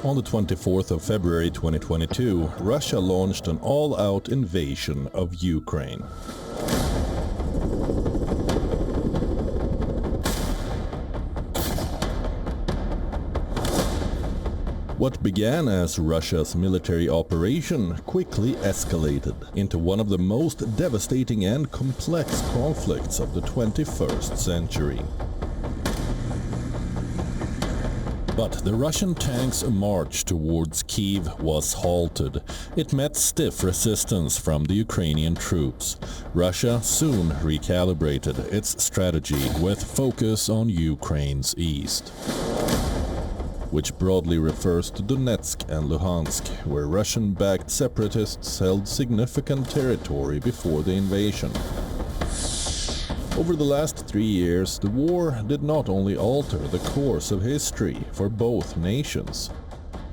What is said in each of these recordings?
On the 24th of February 2022, Russia launched an all-out invasion of Ukraine. What began as Russia's military operation quickly escalated into one of the most devastating and complex conflicts of the 21st century. But the Russian tanks' march towards Kyiv was halted. It met stiff resistance from the Ukrainian troops. Russia soon recalibrated its strategy with focus on Ukraine's east, which broadly refers to Donetsk and Luhansk, where Russian-backed separatists held significant territory before the invasion. Over the last 3 years, the war did not only alter the course of history for both nations,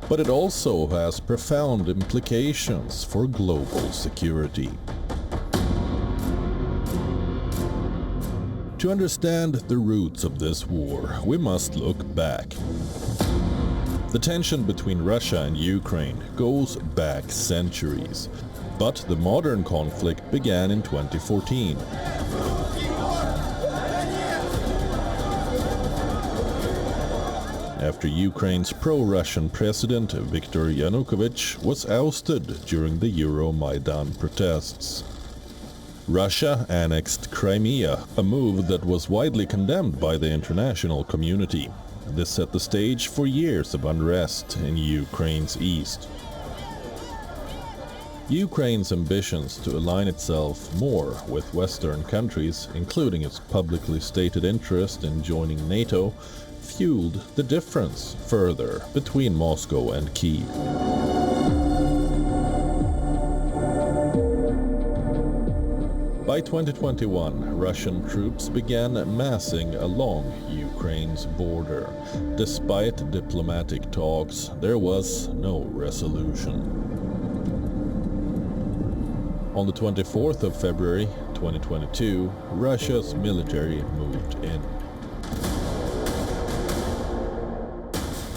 but it also has profound implications for global security. To understand the roots of this war, we must look back. The tension between Russia and Ukraine goes back centuries, but the modern conflict began in 2014. After Ukraine's pro-Russian president Viktor Yanukovych was ousted during the Euromaidan protests. Russia annexed Crimea, a move that was widely condemned by the international community. This set the stage for years of unrest in Ukraine's east. Ukraine's ambitions to align itself more with Western countries, including its publicly stated interest in joining NATO, fueled the difference further between Moscow and Kyiv. By 2021, Russian troops began massing along Ukraine's border. Despite diplomatic talks, there was no resolution. On the 24th of February 2022, Russia's military moved in,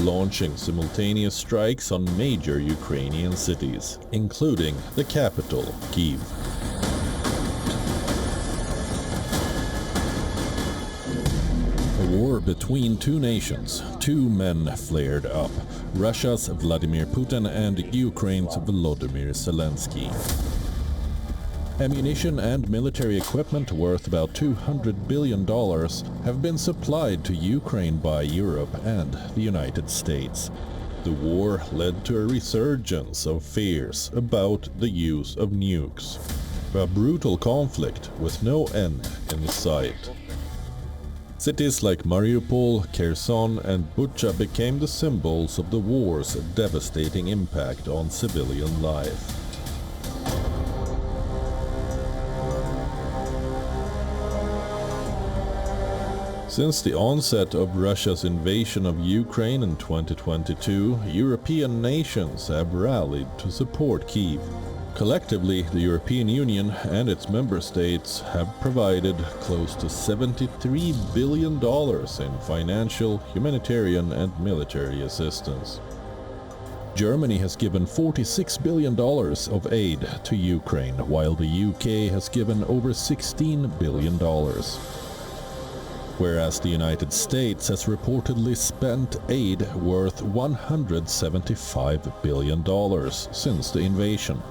launching simultaneous strikes on major Ukrainian cities, including the capital, Kyiv. A war between two nations, two men flared up, Russia's Vladimir Putin and Ukraine's Volodymyr Zelensky. Ammunition and military equipment worth about $200 billion have been supplied to Ukraine by Europe and the United States. The war led to a resurgence of fears about the use of nukes. A brutal conflict with no end in sight. Cities like Mariupol, Kherson and Bucha became the symbols of the war's devastating impact on civilian life. Since the onset of Russia's invasion of Ukraine in 2022, European nations have rallied to support Kyiv. Collectively, the European Union and its member states have provided close to $73 billion in financial, humanitarian and military assistance. Germany has given $46 billion of aid to Ukraine, while the UK has given over $16 billion. Whereas the United States has reportedly spent aid worth $175 billion since the invasion.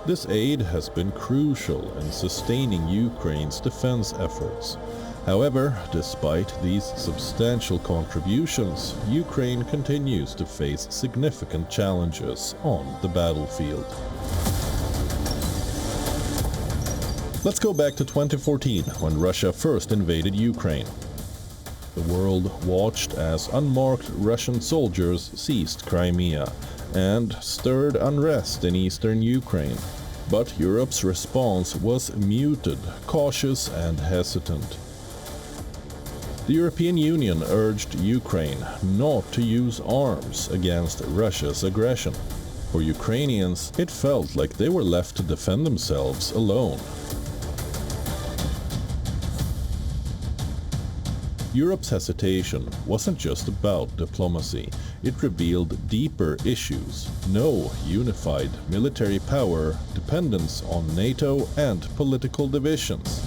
This aid has been crucial in sustaining Ukraine's defense efforts. However, despite these substantial contributions, Ukraine continues to face significant challenges on the battlefield. Let's go back to 2014, when Russia first invaded Ukraine. The world watched as unmarked Russian soldiers seized Crimea and stirred unrest in eastern Ukraine. But Europe's response was muted, cautious and hesitant. The European Union urged Ukraine not to use arms against Russia's aggression. For Ukrainians, it felt like they were left to defend themselves alone. Europe's hesitation wasn't just about diplomacy. It revealed deeper issues: no unified military power, dependence on NATO, and political divisions.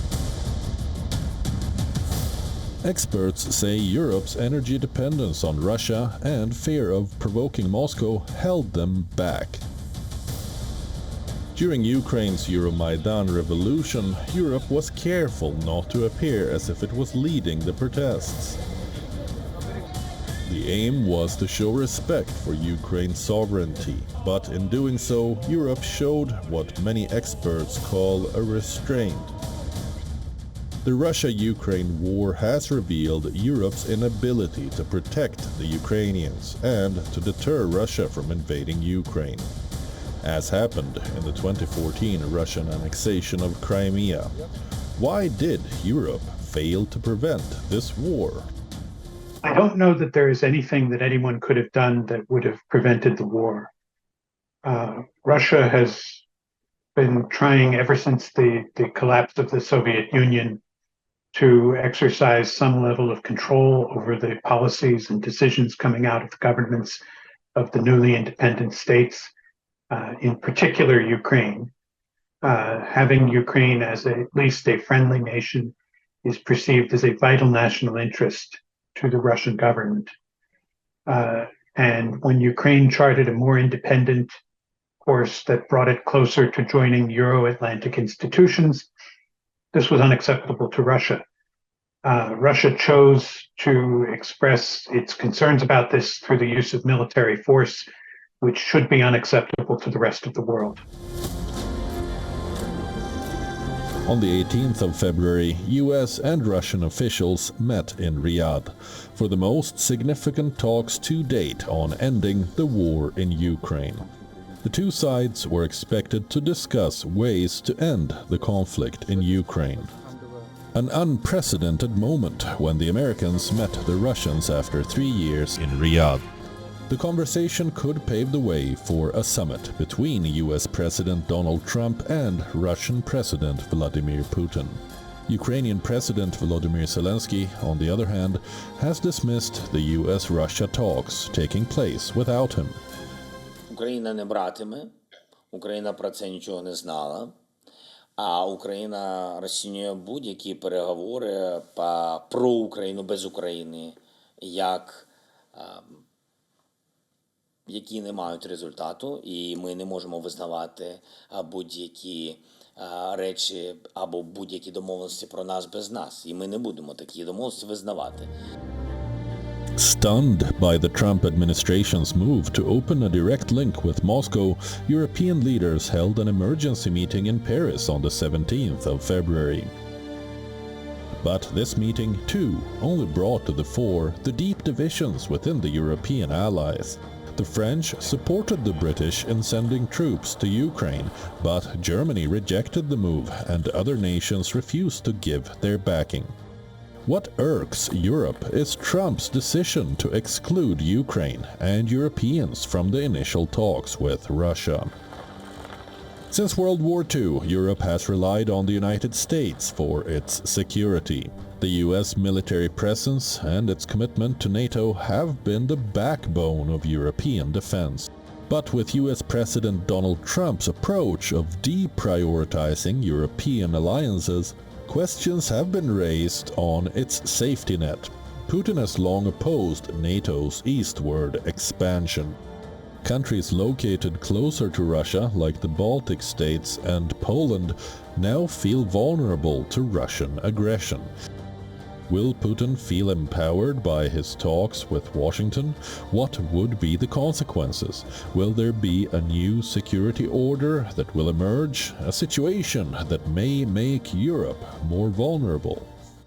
Experts say Europe's energy dependence on Russia and fear of provoking Moscow held them back. During Ukraine's Euromaidan revolution, Europe was careful not to appear as if it was leading the protests. The aim was to show respect for Ukraine's sovereignty, but in doing so, Europe showed what many experts call a restraint. The Russia-Ukraine war has revealed Europe's inability to protect the Ukrainians and to deter Russia from invading Ukraine, as happened in the 2014 Russian annexation of Crimea. Why did Europe fail to prevent this war? I don't know that there is anything that anyone could have done that would have prevented the war. Russia has been trying ever since the collapse of the Soviet Union to exercise some level of control over the policies and decisions coming out of the governments of the newly independent states, in particular Ukraine. Having Ukraine as at least a friendly nation is perceived as a vital national interest to the Russian government. And when Ukraine charted a more independent course that brought it closer to joining Euro-Atlantic institutions, this was unacceptable to Russia. Russia chose to express its concerns about this through the use of military force, which should be unacceptable to the rest of the world. On the 18th of February, US and Russian officials met in Riyadh for the most significant talks to date on ending the war in Ukraine. The two sides were expected to discuss ways to end the conflict in Ukraine. An unprecedented moment when the Americans met the Russians after 3 years in Riyadh. The conversation could pave the way for a summit between US President Donald Trump and Russian President Vladimir Putin. Ukrainian President Volodymyr Zelensky, on the other hand, has dismissed the US-Russia talks taking place without him. Україна не братиме, Україна про це нічого не знала, а Україна розцінює будь-які переговори про Україну без України, які не мають результату, і ми не можемо визнавати будь-які речі або будь-які домовленості про нас без нас, і ми не будемо такі домовленості визнавати. Stunned by the Trump administration's move to open a direct link with Moscow, European leaders held an emergency meeting in Paris on the 17th of February. But this meeting, too, only brought to the fore the deep divisions within the European allies. The French supported the British in sending troops to Ukraine, but Germany rejected the move and other nations refused to give their backing. What irks Europe is Trump's decision to exclude Ukraine and Europeans from the initial talks with Russia. Since World War II, Europe has relied on the United States for its security. The US military presence and its commitment to NATO have been the backbone of European defense. But with US President Donald Trump's approach of deprioritizing European alliances, questions have been raised on its safety net. Putin has long opposed NATO's eastward expansion. Countries located closer to Russia, like the Baltic states and Poland, now feel vulnerable to Russian aggression. Will Putin feel empowered by his talks with Washington? What would be the consequences? Will there be a new security order that will emerge? A situation that may make Europe more vulnerable?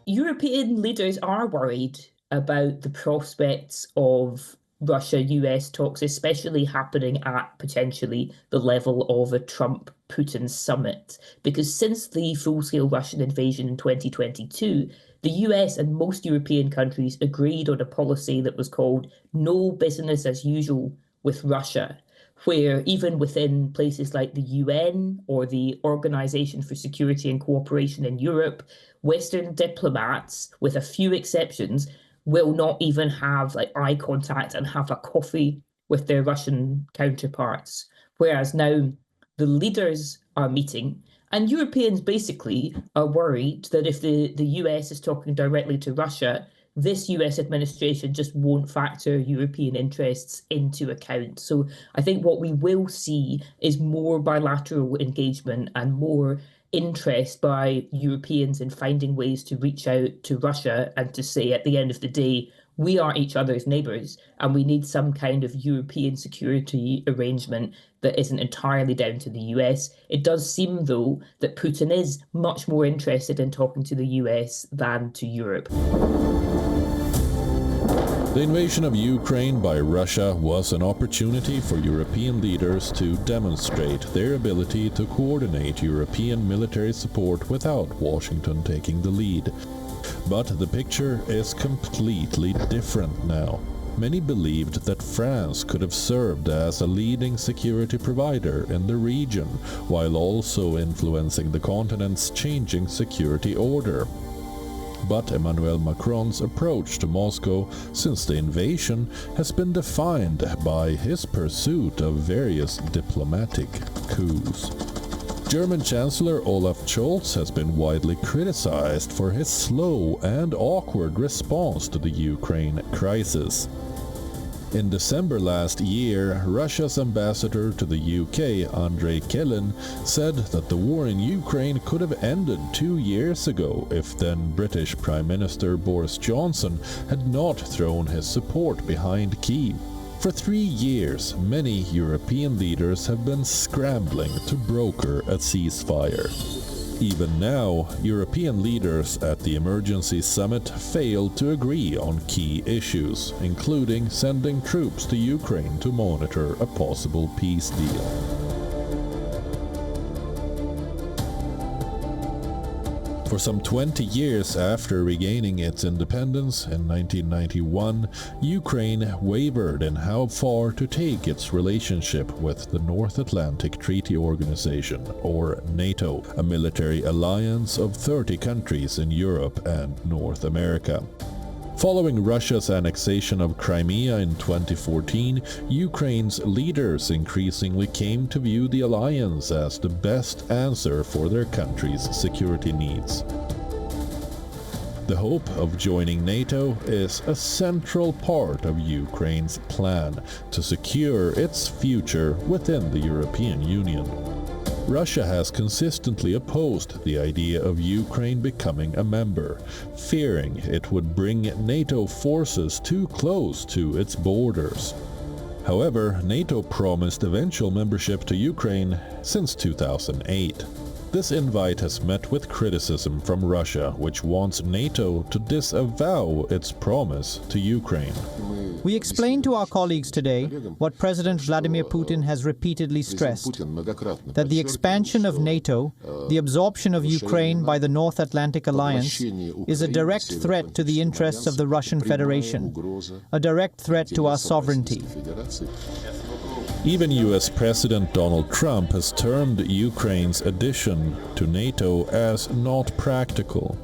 European leaders are worried about the prospects of Russia-US talks, especially happening at potentially the level of a Trump-Putin summit. Because since the full-scale Russian invasion in 2022, the US and most European countries agreed on a policy that was called no business as usual with Russia, where even within places like the UN or the Organization for Security and Cooperation in Europe, Western diplomats, with a few exceptions, will not even have like eye contact and have a coffee with their Russian counterparts. Whereas now the leaders are meeting, and Europeans basically are worried that if the US is talking directly to Russia, this US administration just won't factor European interests into account. So I think what we will see is more bilateral engagement and more interest by Europeans in finding ways to reach out to Russia and to say, at the end of the day, we are each other's neighbours, and we need some kind of European security arrangement that isn't entirely down to the US. It does seem, though, that Putin is much more interested in talking to the US than to Europe. The invasion of Ukraine by Russia was an opportunity for European leaders to demonstrate their ability to coordinate European military support without Washington taking the lead. But the picture is completely different now. Many believed that France could have served as a leading security provider in the region, while also influencing the continent's changing security order. But Emmanuel Macron's approach to Moscow since the invasion has been defined by his pursuit of various diplomatic coups. German Chancellor Olaf Scholz has been widely criticized for his slow and awkward response to the Ukraine crisis. In December last year, Russia's ambassador to the UK, Andrei Kelin, said that the war in Ukraine could have ended 2 years ago if then British Prime Minister Boris Johnson had not thrown his support behind Kyiv. For 3 years, many European leaders have been scrambling to broker a ceasefire. Even now, European leaders at the emergency summit failed to agree on key issues, including sending troops to Ukraine to monitor a possible peace deal. For some 20 years after regaining its independence in 1991, Ukraine wavered in how far to take its relationship with the North Atlantic Treaty Organization, or NATO, a military alliance of 30 countries in Europe and North America. Following Russia's annexation of Crimea in 2014, Ukraine's leaders increasingly came to view the alliance as the best answer for their country's security needs. The hope of joining NATO is a central part of Ukraine's plan to secure its future within the European Union. Russia has consistently opposed the idea of Ukraine becoming a member, fearing it would bring NATO forces too close to its borders. However, NATO promised eventual membership to Ukraine since 2008. This invite has met with criticism from Russia, which wants NATO to disavow its promise to Ukraine. We explained to our colleagues today what President Vladimir Putin has repeatedly stressed, that the expansion of NATO, the absorption of Ukraine by the North Atlantic Alliance, is a direct threat to the interests of the Russian Federation, a direct threat to our sovereignty. Even US President Donald Trump has termed Ukraine's addition to NATO as not practical.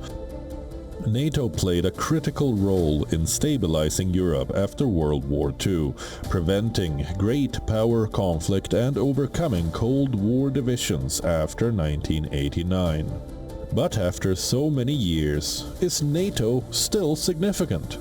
NATO played a critical role in stabilizing Europe after World War II, preventing great power conflict and overcoming Cold War divisions after 1989. But after so many years, is NATO still significant?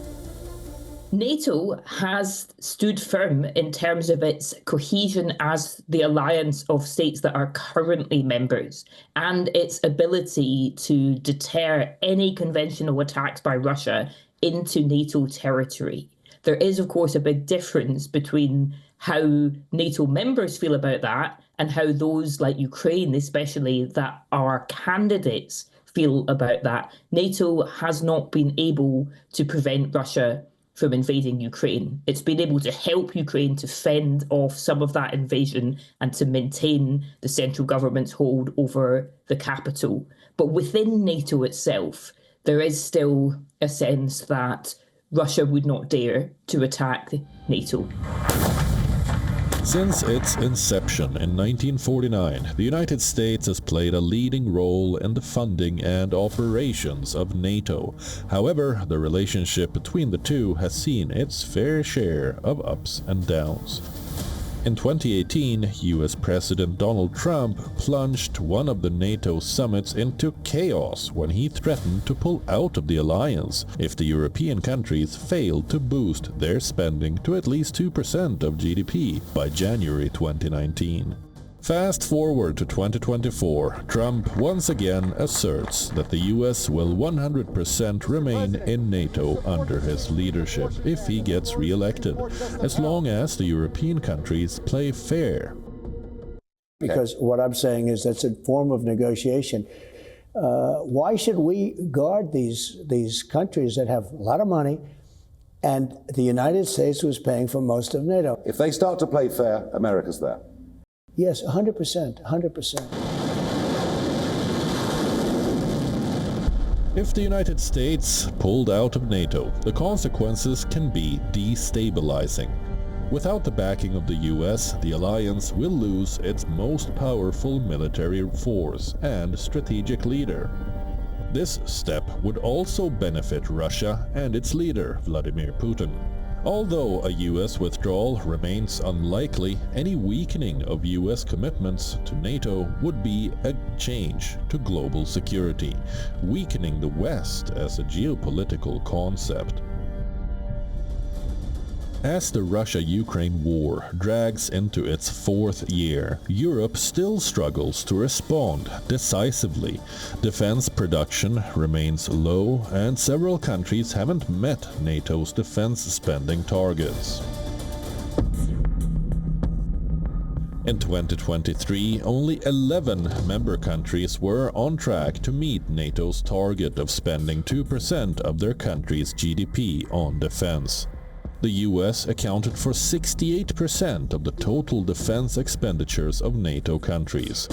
NATO has stood firm in terms of its cohesion as the alliance of states that are currently members and its ability to deter any conventional attacks by Russia into NATO territory. There is, of course, a big difference between how NATO members feel about that and how those like Ukraine, especially, that are candidates, feel about that. NATO has not been able to prevent Russia from invading Ukraine. It's been able to help Ukraine to fend off some of that invasion and to maintain the central government's hold over the capital. But within NATO itself, there is still a sense that Russia would not dare to attack NATO. Since its inception in 1949, the United States has played a leading role in the funding and operations of NATO. However, the relationship between the two has seen its fair share of ups and downs. In 2018, US President Donald Trump plunged one of the NATO summits into chaos when he threatened to pull out of the alliance if the European countries failed to boost their spending to at least 2% of GDP by January 2019. Fast forward to 2024, Trump once again asserts that the US will 100% remain in NATO under his leadership if he gets re-elected, as long as the European countries play fair. Because what I'm saying is that's a form of negotiation. Why should we guard these countries that have a lot of money and the United States was paying for most of NATO? If they start to play fair, America's there. Yes, 100%, 100%. If the United States pulled out of NATO, the consequences can be destabilizing. Without the backing of the US, the alliance will lose its most powerful military force and strategic leader. This step would also benefit Russia and its leader, Vladimir Putin. Although a US withdrawal remains unlikely, any weakening of US commitments to NATO would be a change to global security, weakening the West as a geopolitical concept. As the Russia-Ukraine war drags into its fourth year, Europe still struggles to respond decisively. Defense production remains low, and several countries haven't met NATO's defense spending targets. In 2023, only 11 member countries were on track to meet NATO's target of spending 2% of their country's GDP on defense. The US accounted for 68% of the total defense expenditures of NATO countries.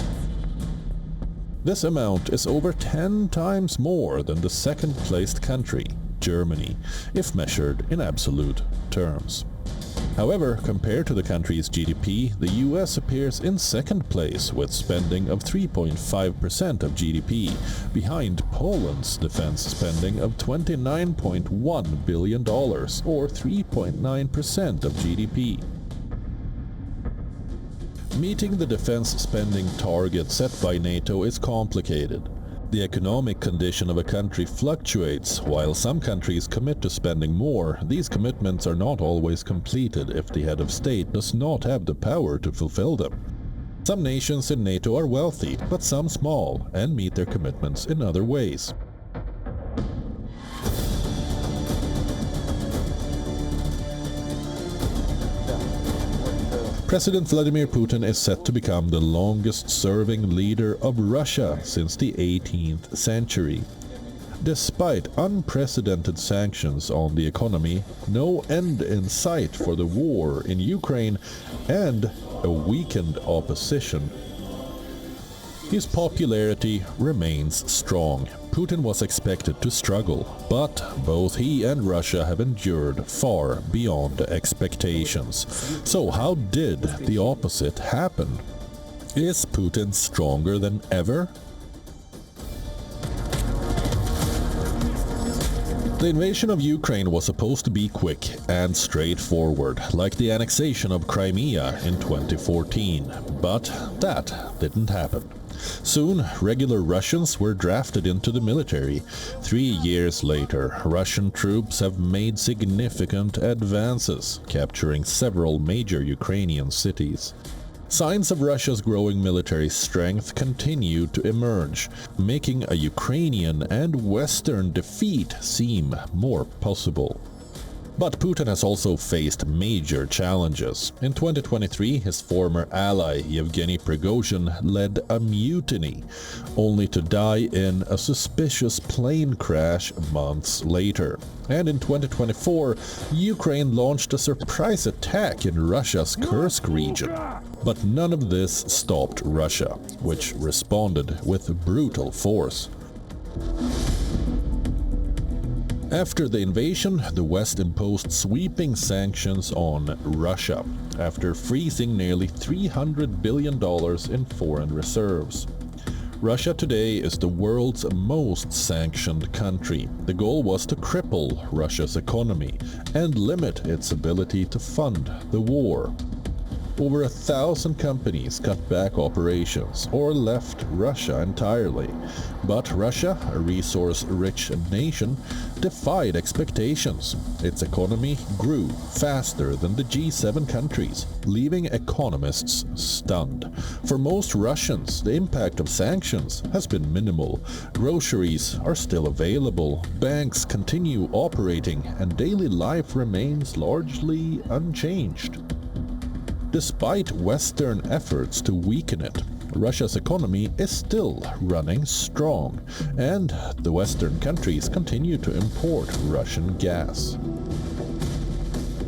This amount is over 10 times more than the second-placed country, Germany, if measured in absolute terms. However, compared to the country's GDP, the US appears in second place with spending of 3.5% of GDP, behind Poland's defense spending of $29.1 billion, or 3.9% of GDP. Meeting the defense spending target set by NATO is complicated. The economic condition of a country fluctuates. While some countries commit to spending more, these commitments are not always completed if the head of state does not have the power to fulfill them. Some nations in NATO are wealthy, but some small, and meet their commitments in other ways. President Vladimir Putin is set to become the longest-serving leader of Russia since the 18th century. Despite unprecedented sanctions on the economy, no end in sight for the war in Ukraine, and a weakened opposition, his popularity remains strong. Putin was expected to struggle, but both he and Russia have endured far beyond expectations. So how did the opposite happen? Is Putin stronger than ever? The invasion of Ukraine was supposed to be quick and straightforward, like the annexation of Crimea in 2014, but that didn't happen. Soon, regular Russians were drafted into the military. 3 years later, Russian troops have made significant advances, capturing several major Ukrainian cities. Signs of Russia's growing military strength continue to emerge, making a Ukrainian and Western defeat seem more possible. But Putin has also faced major challenges. In 2023, his former ally Yevgeny Prigozhin led a mutiny, only to die in a suspicious plane crash months later. And in 2024, Ukraine launched a surprise attack in Russia's Kursk region. But none of this stopped Russia, which responded with brutal force. After the invasion, the West imposed sweeping sanctions on Russia, after freezing nearly $300 billion in foreign reserves. Russia today is the world's most sanctioned country. The goal was to cripple Russia's economy and limit its ability to fund the war. Over 1,000 companies cut back operations or left Russia entirely. But Russia, a resource-rich nation, defied expectations. Its economy grew faster than the G7 countries, leaving economists stunned. For most Russians, the impact of sanctions has been minimal. Groceries are still available, banks continue operating, and daily life remains largely unchanged. Despite Western efforts to weaken it, Russia's economy is still running strong, and the Western countries continue to import Russian gas.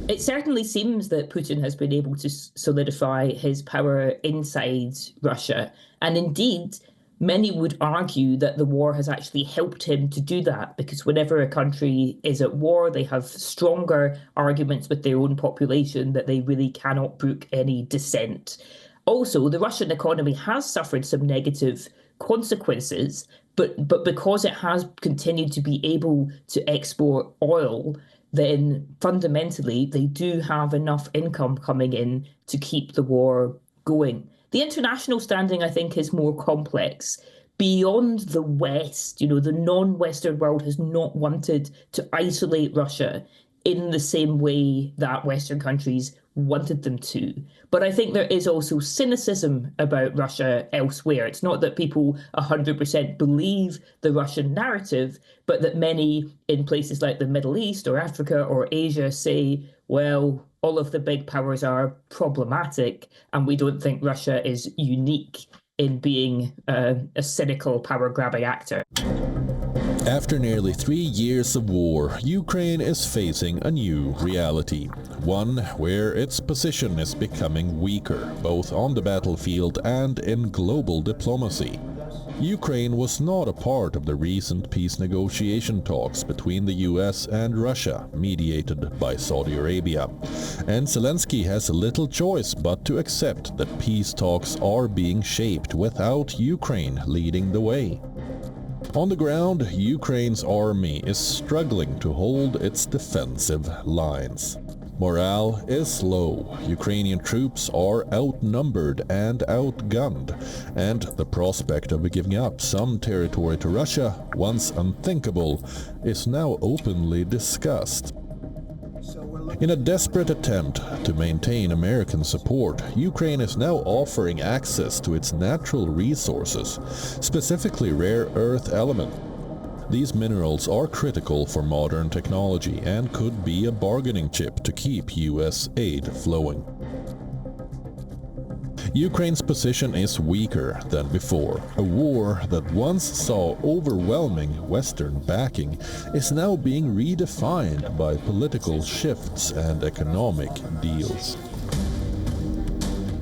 It certainly seems that Putin has been able to solidify his power inside Russia, and indeed, many would argue that the war has actually helped him to do that, because whenever a country is at war, they have stronger arguments with their own population that they really cannot brook any dissent. Also, the Russian economy has suffered some negative consequences, but because it has continued to be able to export oil, then fundamentally they do have enough income coming in to keep the war going. The international standing, I think, is more complex. Beyond the West, the non-Western world has not wanted to isolate Russia in the same way that Western countries wanted them to. But I think there is also cynicism about Russia elsewhere. It's not that people 100% believe the Russian narrative, but that many in places like the Middle East or Africa or Asia say, well, all of the big powers are problematic, and we don't think Russia is unique in being a cynical power-grabbing actor. After nearly 3 years of war, Ukraine is facing a new reality, one where its position is becoming weaker, both on the battlefield and in global diplomacy. Ukraine was not a part of the recent peace negotiation talks between the US and Russia, mediated by Saudi Arabia. And Zelensky has little choice but to accept that peace talks are being shaped without Ukraine leading the way. On the ground, Ukraine's army is struggling to hold its defensive lines. Morale is low, Ukrainian troops are outnumbered and outgunned, and the prospect of giving up some territory to Russia, once unthinkable, is now openly discussed. In a desperate attempt to maintain American support, Ukraine is now offering access to its natural resources, specifically rare earth elements. These minerals are critical for modern technology and could be a bargaining chip to keep US aid flowing. Ukraine's position is weaker than before. A war that once saw overwhelming Western backing is now being redefined by political shifts and economic deals.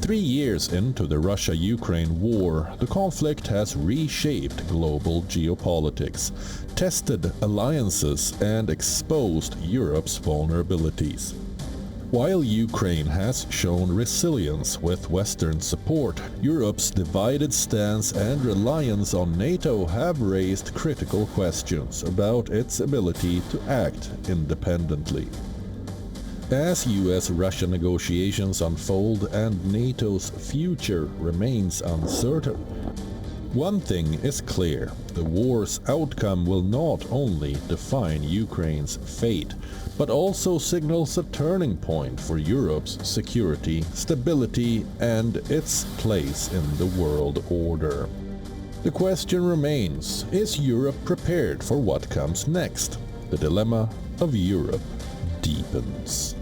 3 years into the Russia-Ukraine war, the conflict has reshaped global geopolitics, tested alliances, and exposed Europe's vulnerabilities. While Ukraine has shown resilience with Western support, Europe's divided stance and reliance on NATO have raised critical questions about its ability to act independently. As US-Russia negotiations unfold and NATO's future remains uncertain, one thing is clear: the war's outcome will not only define Ukraine's fate, but also signals a turning point for Europe's security, stability, and its place in the world order. The question remains: is Europe prepared for what comes next? The dilemma of Europe deepens.